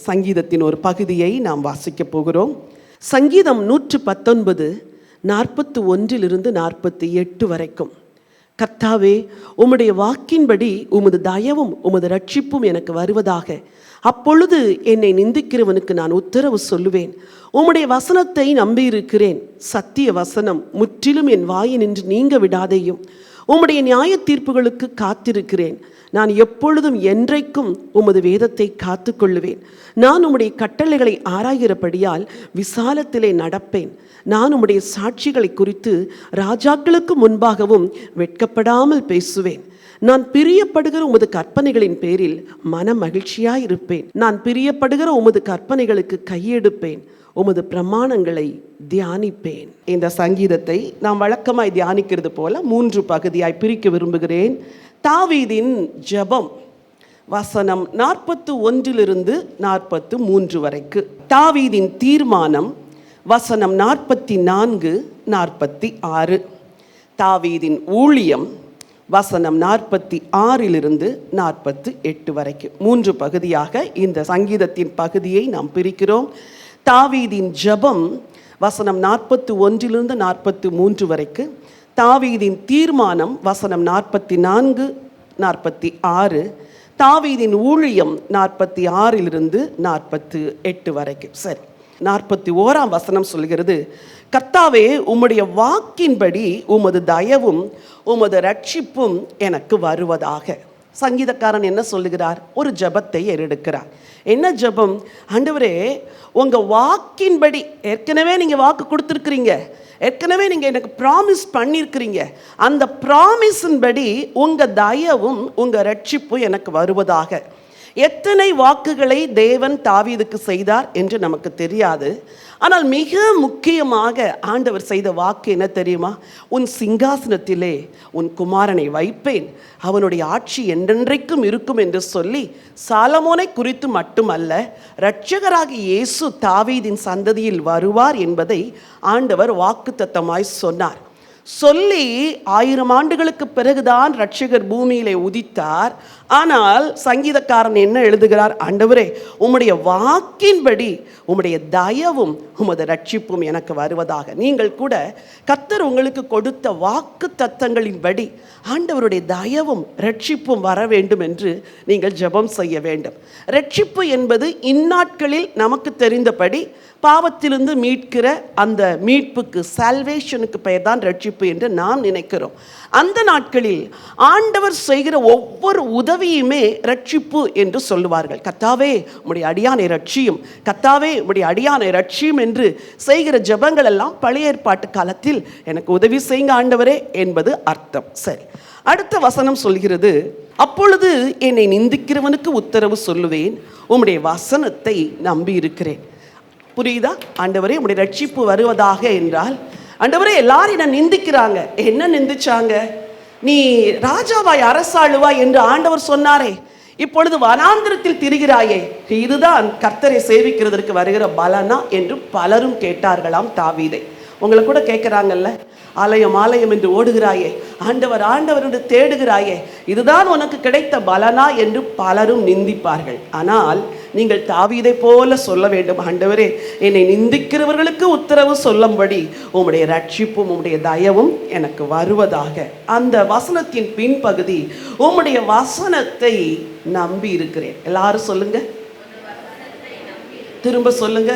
சங்கீதத்தின் ஒரு பகுதியை நாம் வாசிக்கப் போகிறோம். சங்கீதம் 119 41 48 வரைக்கும். கர்த்தாவே, உம்முடைய வாக்கின்படி உமது தயவும் உமது ரட்சிப்பும் எனக்கு வருவதாக. அப்பொழுது என்னை நிந்திக்கிறவனுக்கு நான் உத்தரவு சொல்லுவேன். உம்முடைய வசனத்தை நம்பியிருக்கிறேன். சத்திய வசனம் முற்றிலும் என் வாயினின்று நீங்க விடாதேயும். உம்முடைய நியாய தீர்ப்புகளுக்கு காத்திருக்கிறேன். நான் எப்பொழுதும் என்றைக்கும் உமது வேதத்தை காத்து கொள்ளுவேன். நான் உம்முடைய கட்டளைகளை ஆராய்கிறபடியால் விசாலத்திலே நடப்பேன். நான் உம்முடைய சாட்சிகளை குறித்து ராஜாக்களுக்கு முன்பாகவும் வெட்கப்படாமல் பேசுவேன். நான் பிரியப்படுகிற உமது கற்பனைகளின் பேரில் மன மகிழ்ச்சியாயிருப்பேன். நான் பிரியப்படுகிற உமது கற்பனைகளுக்கு கையெடுப்பேன். உமது பிரமாணங்களை தியானிப்பேன். இந்த சங்கீதத்தை நாம் வழக்கமாய் தியானிக்கிறது போல 3 பகுதியாய் பிரிக்க விரும்புகிறேன். தாவீதின் ஜெபம், வசனம் 41 43 வரைக்கும். தாவீதின் தீர்மானம், வசனம் 44 46. தாவீதின் ஊழியம், வசனம் 46 48 வரைக்கும். 3 பகுதியாக இந்த சங்கீதத்தின் பகுதியை நாம் பிரிக்கிறோம். தாவீதின் ஜெபம், வசனம் 41 43 வரைக்கும். தாவீதின் தீர்மானம், வசனம் 44 46. தாவீதின் ஊழியம் 46 48 வரைக்கும். சரி, 41 வசனம் சொல்கிறது, கர்த்தாவே, உம்முடைய வாக்கின்படி உமது தயவும் உமது ரட்சிப்பும் எனக்கு வருவதாக. சங்கீதக்காரன் என்ன சொல்லுகிறார்? ஒரு ஜெபத்தை ஏறெடுக்கிறார். என்ன ஜெபம்? ஆண்டவரே, உங்க வாக்கின்படி, ஏற்கனவே நீங்க வாக்கு கொடுத்துருக்கிறீங்க, ஏற்கனவே நீங்க எனக்கு ப்ராமிஸ் பண்ணியிருக்கிறீங்க, அந்த ப்ராமிஸின் படி உங்க தயவும் உங்க ரட்சிப்பும் எனக்கு வருவதாக. எத்தனை வாக்குகளை தேவன் தாவீதுக்கு செய்தார் என்று நமக்கு தெரியாது. ஆனால் மிக முக்கியமாக ஆண்டவர் செய்த வாக்கு என்ன தெரியுமா? உன் சிங்காசனத்திலே உன் குமாரனை வைப்பேன், அவனுடைய ஆட்சி என்றென்றைக்கும் இருக்கும் என்று சொல்லி சாலமோனை குறித்து மட்டுமல்ல, இரட்சகராகிய இயேசு தாவீதின் சந்ததியில் வருவார் என்பதை ஆண்டவர் வாக்குத்தத்தமாய் சொன்னார். சொல்லி 1000 ஆண்டுகளுக்கு பிறகுதான் இரட்சகர் பூமியிலே உதித்தார். ஆனால் சங்கீதக்காரன் என்ன எழுதுகிறார்? ஆண்டவரே, உம்முடைய வாக்கின்படி உம்முடைய தயவும் உமது ரட்சிப்பும் எனக்கு வருவதாக. நீங்கள் கூட கர்த்தர் உங்களுக்கு கொடுத்த வாக்கு தத்தங்களின்படி ஆண்டவருடைய தயவும் ரட்சிப்பும் வர வேண்டும் என்று நீங்கள் ஜெபம் செய்ய வேண்டும். ரட்சிப்பு என்பது இந்நாட்களில் நமக்கு தெரிந்தபடி பாவத்திலிருந்து மீட்கிற அந்த மீட்புக்கு, சால்வேஷனுக்கு பெயர் தான் ரட்சிப்பு என்று நாம் நினைக்கிறோம். அந்த நாட்களில் ஆண்டவர் செய்கிற ஒவ்வொரு உதவியுமே ரட்சிப்பு என்று சொல்லுவார்கள். கர்த்தாவே, உம்முடைய அடியானை ரட்சியும், கர்த்தாவே, உம்முடைய அடியானை ரட்சியும் என்று செய்கிற ஜெபங்கள் எல்லாம் பழைய ஏற்பாட்டு காலத்தில் எனக்கு உதவி செய்யுங்க ஆண்டவரே என்பது அர்த்தம். சரி, அடுத்த வசனம் சொல்கிறது, அப்பொழுது என்னை நிந்திக்கிறவனுக்கு உத்தரவு சொல்லுவேன், உம்முடைய வசனத்தை நம்பி இருக்கிறேன். புரியுதா? ஆண்டவரே, உம்முடைய ரட்சிப்பு வருவதாக என்றால், ஆண்டவரே, எல்லாரும் என்ன நிந்திக்கிறாங்க. என்ன நிந்திச்சாங்க? நீ ராஜாவாய் அரசாளுவாய் என்று ஆண்டவர் சொன்னாரே, இப்பொழுது வனாந்திரத்தில் திரிகிறாயே, இதுதான் கர்த்தரை சேவிக்கிறதற்கு வருகிற பலனா என்று பலரும் கேட்டார்களாம் தாவீதை. உங்களை கூட கேட்குறாங்கல்ல, ஆலயம் ஆலயம் என்று ஓடுகிறாயே, ஆண்டவர் ஆண்டவர் என்று தேடுகிறாயே, இதுதான் உனக்கு கிடைத்த பலனா என்று பலரும் நிந்திப்பார்கள். ஆனால் நீங்கள் தாவீதை போல சொல்ல வேண்டும், ஆண்டவரே, என்னை நிந்திக்கிறவர்களுக்கு உத்தரவு சொல்லும்படி உம்முடைய ரட்சிப்பும் உம்முடைய தயவும் எனக்கு வருவதாக. அந்த வசனத்தின் பின்பகுதி, உம்முடைய வசனத்தை நம்பி இருக்கிறேன். எல்லாரும் சொல்லுங்க, திரும்ப சொல்லுங்க.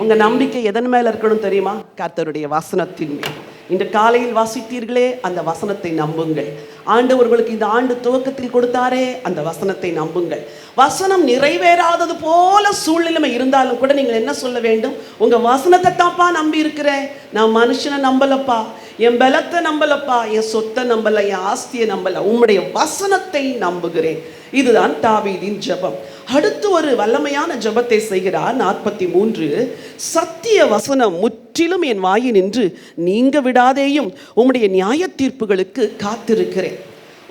உங்க நம்பிக்கை எதன் மேல இருக்கணும் தெரியுமா? கர்த்தருடைய வசனத்தின் மேல். இன்று காலையில் வாசித்தீர்களே, அந்த வசனத்தை நம்புங்கள். ஆண்டவர்களுக்கு இந்த ஆண்டு துவக்கத்தில் கொடுத்தாரே, அந்த வசனத்தை நம்புங்கள். வசனம் நிறைவேறாதது போல சூழ்நிலை இருந்தாலும் கூட நீங்கள் என்ன சொல்ல வேண்டும்? உங்க வசனத்தை தான்ப்பா நம்பி இருக்கிறேன், நான் மனுஷனை நம்பலப்பா, என் பலத்தை நம்பலப்பா, என் சொத்தை நம்பல, என் ஆஸ்தியை நம்பல, உம்முடைய வசனத்தை நம்புகிறேன். இதுதான் தாவீதின் ஜெபம். அடுத்து ஒரு வல்லமையான ஜெபத்தை செய்கிறார். 43, சத்திய வசனம் முற்றிலும் என் வாயினின்று நீங்க விடாதேயும், உம்முடைய நியாய தீர்ப்புகளுக்கு காத்திருக்கிறேன்.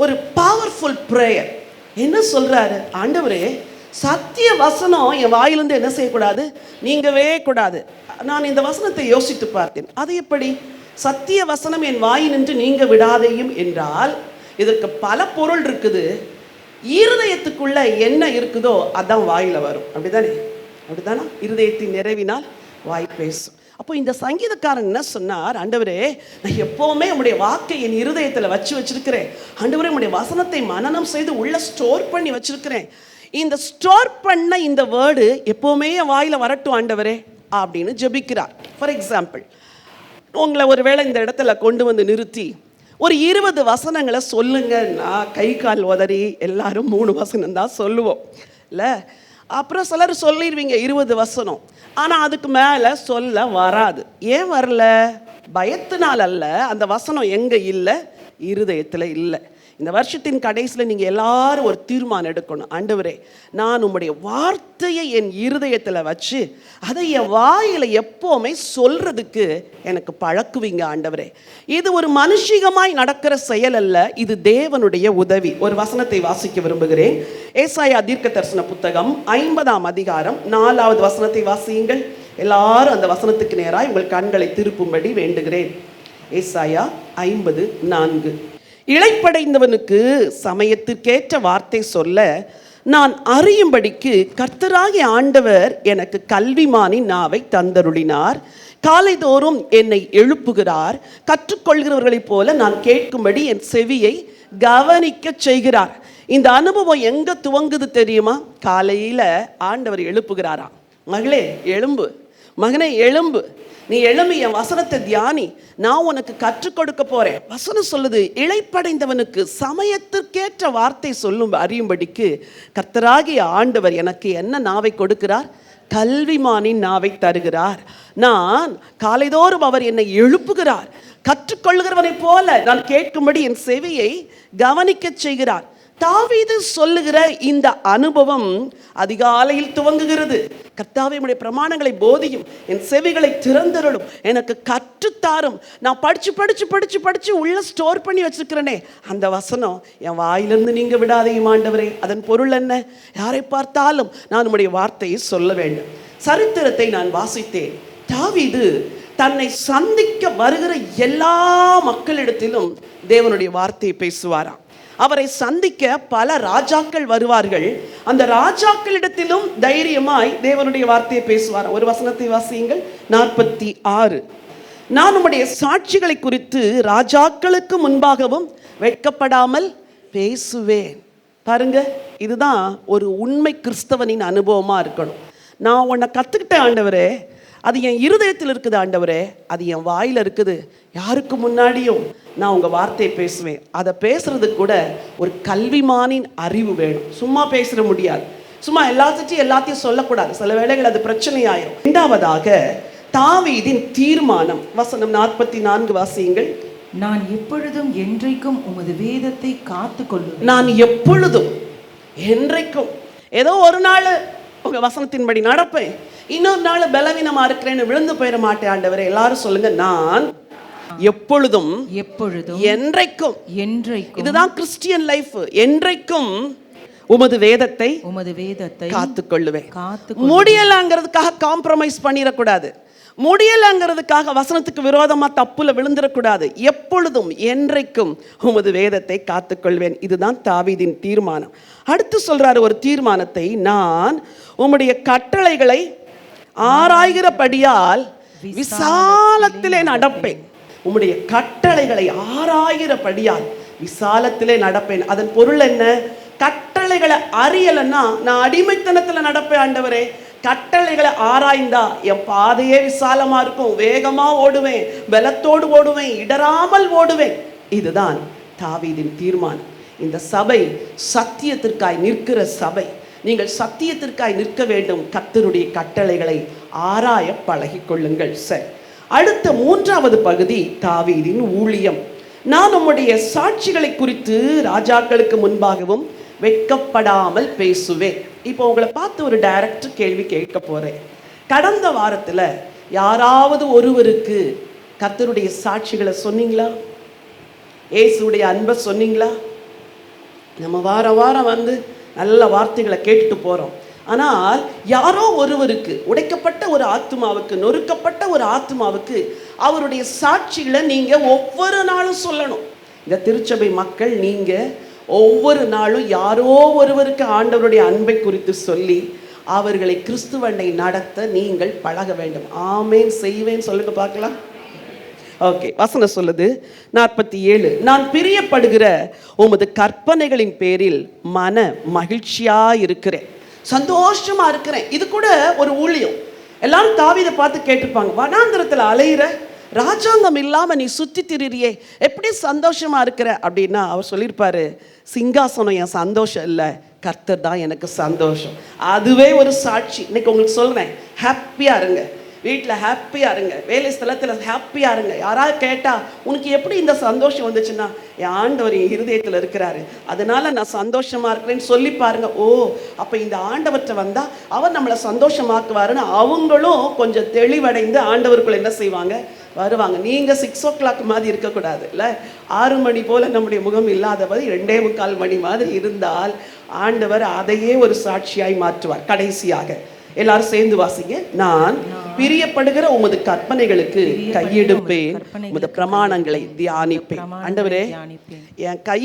ஒரு பவர்ஃபுல் பிரேயர். என்ன சொல்றாரு? ஆண்டவரே, சத்திய வசனம் என் வாயிலிருந்து என்ன செய்யக்கூடாது? நீங்கவே கூடாது. நான் இந்த வசனத்தை யோசித்து பார்த்தேன். அது எப்படி? சத்திய வசனம் என் வாயினின்று நீங்க விடாதேயும் என்றால் இதற்கு பல பொருள் இருக்குது. இருதயத்துக்குள்ள என்ன இருக்குதோ அதான் வாயில வரும். அப்படிதானே? அப்படித்தானா? இருதயத்தின் நிறைவினால் வாய் பேசும். அப்போ இந்த சங்கீதக்காரன் என்ன சொன்னார்? ஆண்டவரே, நான் எப்பவுமே உம்முடைய வாக்கை என் இருதயத்தில் வச்சிருக்கிறேன். ஆண்டவரே, உம்முடைய வசனத்தை மனனம் செய்து உள்ள ஸ்டோர் பண்ணி வச்சிருக்கிறேன். இந்த ஸ்டோர் பண்ண இந்த வேர்டு எப்பவுமே வாயில வரட்டும் ஆண்டவரே அப்படின்னு ஜெபிக்கிறார். ஃபார் எக்ஸாம்பிள், உங்களை ஒருவேளை இந்த இடத்துல கொண்டு வந்து நிறுத்தி ஒரு 20 வசனங்களை சொல்லுங்கன்னா கை கால் உதறி எல்லாரும் 3 வசனம் தான் சொல்லுவோம் இல்லை? அப்புறம் சிலர் சொல்லிடுவீங்க 20 வசனம், ஆனால் அதுக்கு மேலே சொல்ல வராது. ஏன் வரல? பயத்தினால் அல்ல, அந்த வசனம் எங்கே இல்லை? இருதயத்தில் இல்லை. இந்த வருஷத்தின் கடைசியில் நீங்கள் எல்லாரும் ஒரு தீர்மானம் எடுக்கணும். ஆண்டவரே, நான் உம்முடைய வார்த்தையை என் இருதயத்தில் வச்சு அதை என் வாயில் எப்போவுமே சொல்கிறதுக்கு எனக்கு பழக்குவீங்க ஆண்டவரே. இது ஒரு மனுஷிகமாய் நடக்கிற செயல் அல்ல, இது தேவனுடைய உதவி. ஒரு வசனத்தை வாசிக்க விரும்புகிறேன். ஏசாயா தீர்க்க தரிசன புத்தகம் 50ஆம் அதிகாரம் 4வது வசனத்தை வாசியுங்கள். எல்லாரும் அந்த வசனத்துக்கு நேராக உங்கள் கண்களை திருப்பும்படி வேண்டுகிறேன். ஏசாயா 50:4. இளைப்படைந்தவனுக்கு சமயத்திற்கேற்ற வார்த்தை சொல்ல நான் அறியும்படிக்கு கர்த்தராகிய ஆண்டவர் எனக்கு கல்விமானின் நாவை தந்தருளினார். காலைதோறும் என்னை எழுப்புகிறார். கற்றுக்கொள்கிறவர்களைப் போல நான் கேட்கும்படி என் செவியை கவனிக்க செய்கிறார். இந்த அனுபவம் எங்க துவங்குது தெரியுமா? காலையில ஆண்டவர் எழுப்புகிறாராம். மகளே எழும்பு, மகனே எழும்பு, நீ எழும்பி என் வசனத்தை தியானி, நான் உனக்கு கற்றுக் கொடுக்க போறேன். வசனம் சொல்லுது, இளைப்படைந்தவனுக்கு சமயத்திற்கேற்ற வார்த்தை சொல்லும் அறியும்படிக்கு கர்த்தராகிய ஆண்டவர் எனக்கு என்ன நாவை கொடுக்கிறார்? கல்விமானின் நாவை தருகிறார். நான் காலைதோறும் அவர் என்னை எழுப்புகிறார். கற்றுக்கொள்கிறவனை போல நான் கேட்கும்படி என் செவியை கவனிக்க செய்கிறார். தாவீது சொல்லுகிற இந்த அனுபவம் அதிகாலையில் துவங்குகிறது. கர்த்தாவே, உம்முடைய பிரமாணங்களை போதியும், என் செவிகளை திறந்தருளும், எனக்கு கற்றுத்தாரும். நான் படிச்சு படிச்சு படிச்சு படிச்சு உள்ள ஸ்டோர் பண்ணி வச்சிருக்கிறேனே, அந்த வசனம் என் வாயிலிருந்து நீங்க விடாதையும் ஆண்டவரே. அதன் பொருள் என்ன? யாரை பார்த்தாலும் நான் உம்முடைய வார்த்தையை சொல்ல வேண்டும். சரித்திரத்தை நான் வாசித்தேன். தாவீது தன்னை சந்திக்க வருகிற எல்லா மக்களிடத்திலும் தேவனுடைய வார்த்தையை பேசுவாராம். அவரை சந்திக்க பல ராஜாக்கள் வருவார்கள். அந்த ராஜாக்களிடத்திலும் தைரியமாய் தேவனுடைய வார்த்தையை பேசுவார். ஒரு வசனத்தை வாசியுங்கள். 46. நான் உம்முடைய சாட்சிகளை குறித்து ராஜாக்களுக்கு முன்பாகவும் வெட்கப்படாமல் பேசுவேன். பாருங்க, இதுதான் ஒரு உண்மை கிறிஸ்தவனின் அனுபவமா இருக்கணும். நான் உன்னை கத்துக்கிட்டேன் ஆண்டவரே, அது என் இருதயத்தில் இருக்குது ஆண்டவரே, அது என் வாயில் இருக்குது. யாருக்கு முன்னாடியும் நான் உங்கள் வார்த்தையை பேசுவேன். அதை பேசுறதுக்கு கூட ஒரு கல்விமானின் அறிவு வேணும். சும்மா பேசுற முடியாது. சும்மா எல்லாத்தையும் சொல்லக்கூடாது. சில வேளைகள் அது பிரச்சனை ஆயிரும். இரண்டாவதாக தாவீதின் தீர்மானம். வசனம் 44 வாசியுங்கள். நான் எப்பொழுதும் என்றைக்கும் உமது வேதத்தை காத்து கொள்ளுவேன். நான் எப்பொழுதும் என்றைக்கும், ஏதோ ஒரு நாள் உங்க வசனத்தின்படி நடப்பேன், இன்னொரு நாள் பலவீனமா இருக்கிறேன்னு விழுந்து போயிட மாட்டேன் ஆண்டவரே. எல்லாரும் சொல்லுங்க, நான் எப்பொழுதும் என்றைக்கும். இதுதான் கிறிஸ்டியன் லைஃப். என்றைக்கும் உமது வேதத்தை காத்துக்கொள்ளுவேன். முடியலங்கிறதுக்காக காம்ப்ரமைஸ் பண்ணிடக்கூடாது. முடியலங்கிறதுக்காக வசனத்துக்கு விரோதமா தப்புல விழுந்துடக்கூடாது. எப்பொழுதும் என்றைக்கும் உமது வேதத்தை காத்துக்கொள்வேன். இதுதான் தாவீதின் தீர்மானம். அடுத்து சொல்றாரு ஒரு தீர்மானத்தை, நான் உம்முடைய கட்டளைகளை ஆராய்கிறபடியால் விசாலத்திலே நடப்பேன். உம்முடைய கட்டளைகளை ஆராய்கிறபடியால் விசாலத்திலே நடப்பேன். அதன் பொருள் என்ன? கட்டளைகளை அறியலைன்னா நான் அடிமைத்தனத்தில் நடப்பேன் ஆண்டவரே. கட்டளைகளை ஆராய்ந்தா என் பாதையே விசாலமா இருக்கும். வேகமா ஓடுவேன், பலத்தோடு ஓடுவேன், இடராமல் ஓடுவேன். இதுதான் தாவீதின் தீர்மானம். இந்த சபை சத்தியத்திற்காய் நிற்கிற சபை. நீங்கள் சத்தியத்திற்காய் நிற்க வேண்டும். கர்த்தருடைய கட்டளைகளை ஆராய பழகிக் கொள்ளுங்கள். சரி, அடுத்த 3வது பகுதி தாவீதின் ஊழியம். நான் உம்முடைய சாட்சிகளை குறித்து ராஜாக்களுக்கு முன்பாகவும் வெட்கப்படாமல் பேசுவேன். இப்போ உங்களை பார்த்து ஒரு டைரக்ட் கேள்வி கேட்க போறேன். கடந்த வாரத்தில் யாராவது ஒருவருக்கு கர்த்தருடைய சாட்சிகளை சொன்னீங்களா? இயேசுடைய அன்பை சொன்னீங்களா? நம்ம வாரம் வாரம் வந்து நல்ல வார்த்தைகளை கேட்டுட்டு போகிறோம். ஆனால் யாரோ ஒருவருக்கு, உடைக்கப்பட்ட ஒரு ஆத்மாவுக்கு, நொறுக்கப்பட்ட ஒரு ஆத்மாவுக்கு அவருடைய சாட்சிகளை நீங்கள் ஒவ்வொரு நாளும் சொல்லணும். இந்த திருச்சபை மக்கள், நீங்கள் ஒவ்வொரு நாளும் யாரோ ஒருவருக்கு ஆண்டவருடைய அன்பை குறித்து சொல்லி அவர்களை கிறிஸ்துவண்டை நடத்த நீங்கள் பழக வேண்டும். ஆமேன், செய்வேன் சொல்லுங்க பார்க்கலாம். ஓகே, வசனம் சொல்லுது 47, நான் பிரியப்படுகிற உமது கற்பனைகளின் பேரில் மன மகிழ்ச்சியா இருக்கிறேன், சந்தோஷமா இருக்கிறேன். இது கூட ஒரு ஊழியம். எல்லாரும் தாவீதை பார்த்து கேட்டிருப்பாங்க, வனாந்திரத்தில் அலையிற ராஜாங்கம் இல்லாம நீ சுத்தி திரியே, எப்படி சந்தோஷமா இருக்கிற அப்படின்னா அவர் சொல்லியிருப்பாரு, சிங்காசனம் என் சந்தோஷம் இல்லை, கர்த்தர் தான் எனக்கு சந்தோஷம். அதுவே ஒரு சாட்சி. இன்னைக்கு உங்களுக்கு சொல்றேன், ஹாப்பியா இருங்க, வீட்டில் ஹாப்பியாக இருங்க, வேலை ஸ்தலத்தில் ஹாப்பியாக இருங்க. யாராவது கேட்டால் உனக்கு எப்படி இந்த சந்தோஷம் வந்துச்சுன்னா, என் ஆண்டவர் என் இருதயத்தில் இருக்கிறாரு, அதனால நான் சந்தோஷமாக இருக்கிறேன்னு சொல்லி பாருங்க. ஓ, அப்போ இந்த ஆண்டவர்கிட்ட வந்தால் அவர் நம்மளை சந்தோஷமாக்குவாருன்னு அவங்களும் கொஞ்சம் தெளிவடைந்து ஆண்டவருக்குள்ள என்ன செய்வாங்க, வருவாங்க. நீங்கள் 6 o'clock மாதிரி இருக்கக்கூடாது இல்லை, 6 மணி போல் நம்முடைய முகம் இல்லாதபடி 2:45 மணி மாதிரி இருந்தால் ஆண்டவர் அதையே ஒரு சாட்சியாய் மாற்றுவார். கடைசியாக எல்லாரும் சேர்ந்து வாசிங்க. நான் பிரியப்படுகிற உமது கற்பனைகளுக்கு கையெடுப்பேன், உமது பிரமாணங்களை தியானிப்பேன். ஆண்டவரே, என் கை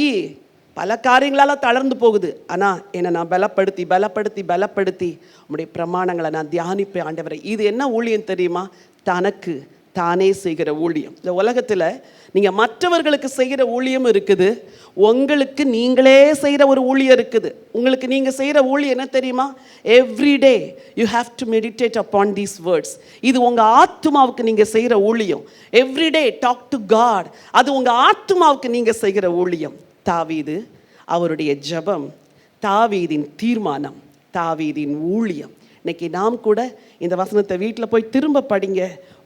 பல காரியங்களால தளர்ந்து போகுது, ஆனா என்னை நான் பலப்படுத்தி பலப்படுத்தி பலப்படுத்தி உம்முடைய பிரமாணங்களை நான் தியானிப்பேன். ஆண்டவரே, இது என்ன ஊழியம் தெரியுமா? தனக்கு தானே செய்கிற ஊழியம். இந்த உலகத்தில் நீங்கள் மற்றவர்களுக்கு செய்கிற ஊழியம் இருக்குது, உங்களுக்கு நீங்களே செய்கிற ஒரு ஊழியம் இருக்குது. உங்களுக்கு நீங்கள் செய்கிற ஊழியம் என்ன தெரியுமா? Everyday you have to meditate upon these words. இது உங்கள் ஆத்மாவுக்கு நீங்கள் செய்கிற ஊழியம். எவ்ரிடே டாக் டு காட், அது உங்கள் ஆத்மாவுக்கு நீங்கள் செய்கிற ஊழியம். தாவீது, அவருடைய ஜெபம், தாவீதின் தீர்மானம், தாவீதின் ஊழியம். இன்னைக்கு நாம் கூட இந்த வசனத்தை வீட்டில் போய் திரும்ப படிங்க.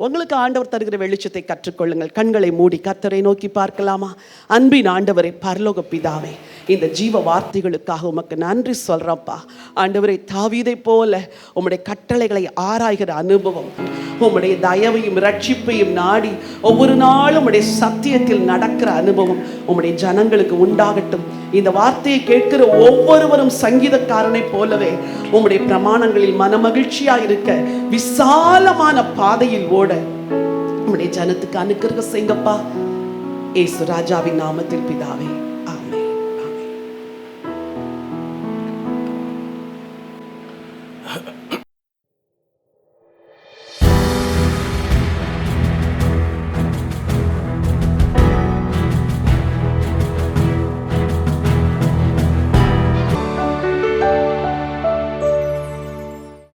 உங்களுக்கு ஆண்டவர் தருகிற வெளிச்சத்தை கற்றுக்கொள்ளுங்கள். கண்களை மூடி கர்த்தரை நோக்கி பார்க்கலாமா? அன்பின் ஆண்டவரே, பரலோக பிதாவே, இந்த ஜீவ வார்த்தைகளுக்காக உமக்கு நன்றி சொல்கிறப்பா. ஆண்டவரை, தாவீதை போல உம்முடைய கட்டளைகளை ஆராய்கிற அனுபவம், உம்முடைய தயவையும் ரட்சிப்பையும் நாடி ஒவ்வொரு நாளும் உம்முடைய சத்தியத்தில் நடக்கிற அனுபவம் உம்முடைய ஜனங்களுக்கு உண்டாகட்டும். இந்த வார்த்தையை கேட்கிற ஒவ்வொருவரும் சங்கீதக்காரனை போலவே உம்முடைய பிரமாணங்களில் மனமகிழ்ச்சியா இருக்க, விசாலமான பாதையில் ஓட உம்முடைய ஜனத்துக்கு அனுக்கிரகம் செய்யுங்கப்பா. இயேசு ராஜாவின் நாமத்தில் பிதாவே.